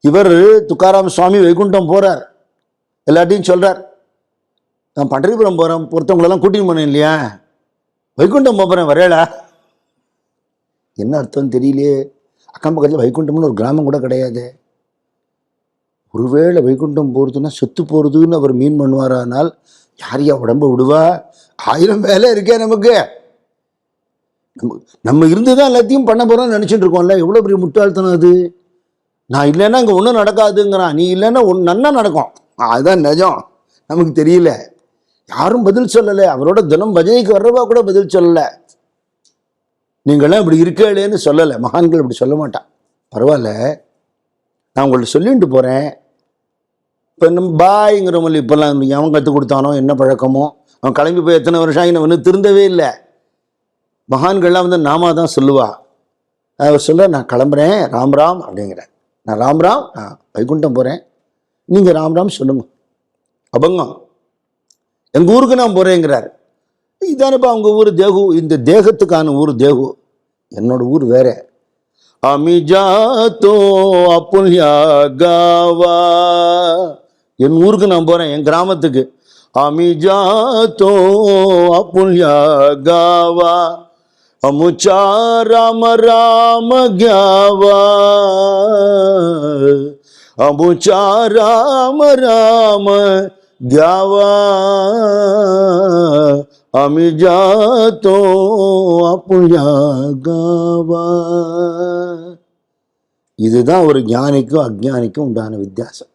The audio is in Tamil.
இவர் துக்காராம் சுவாமி வைகுண்டம் போறார், எல்லாத்தையும் சொல்றார். நான் பண்டரிபுரம் போறேன், பொறுத்தவங்களெல்லாம் கூட்டின்னு போனேன் இல்லையா, வைகுண்டம் போறேன் வரையலா. என்ன அர்த்தம் தெரியலையே. அக்கம் பக்கத்தில் வைகுண்டம்னு ஒரு கிராமம் கூட கிடையாது. ஒருவேளை வைகுண்டம் போறதுன்னா செத்து போறதுன்னு அவர் மீன் பண்ணுவாரானால் யாரையா உடம்ப விடுவா? 1000 வேலை இருக்கே நமக்கு. நம்ம இருந்துதான் எல்லாத்தையும் பண்ண போறோம்னு நினைச்சிட்டு இருக்கோம்ல. எவ்வளவு பெரிய முட்டாள்தனம் அது. நான் இல்லைன்னா இங்க ஒன்றும் நடக்காதுங்கிறான், நீ இல்லைன்னா ஒன்று நன்னா நடக்கும். அதுதான் நிஜம். நமக்கு தெரியல, யாரும் பதில் சொல்லலை. அவரோட தினம் பஜனைக்கு வர்றவா கூட பதில் சொல்லலை. நீங்களாம் இப்படி இருக்கலேன்னு சொல்லலை. மகான்கள் இப்படி சொல்ல மாட்டான். பரவாயில்ல, நான் உங்கள்ட்ட சொல்லிட்டு போறேன். இப்போ நம்ம பாய்ங்கிறவங்க இப்பெல்லாம் அவன் கற்றுக் கொடுத்தானோ என்ன பழக்கமோ, அவன் கிளம்பி போய் எத்தனை வருஷம் ஆகி வந்து திருந்தவே இல்லை. மகான்கள்லாம் வந்து நாம தான் சொல்லுவா. அவர் சொல்ல, நான் கிளம்புறேன் ராம் ராம் அப்படிங்கிறேன். நான் ராம் ராம், நான் வைகுண்டம் போறேன், நீங்க ராம் ராம் சொல்லுங்க. அபங்கம், எங்க ஊருக்கு நான் போறேங்கிறார். இதானப்பா அவங்க ஊர் தேகு, இந்த தேகத்துக்கான ஊர் தேகு, என்னோட ஊர் வேற. அமிஜா தோ அப்புல்யா காவா, என் ஊருக்கு நான் போறேன், என் கிராமத்துக்கு. அமிஜா தோ அப்புல்யா காவா, அமுச்சா ராம ராம கியாவா, அமுச்சா ராம ராம கியாவா, அமிஜா தோ அப்புல்யா காவா. இதுதான் ஒரு ஞானிக்கும் அஜ்ஞானிக்கும் உண்டான வித்தியாசம்.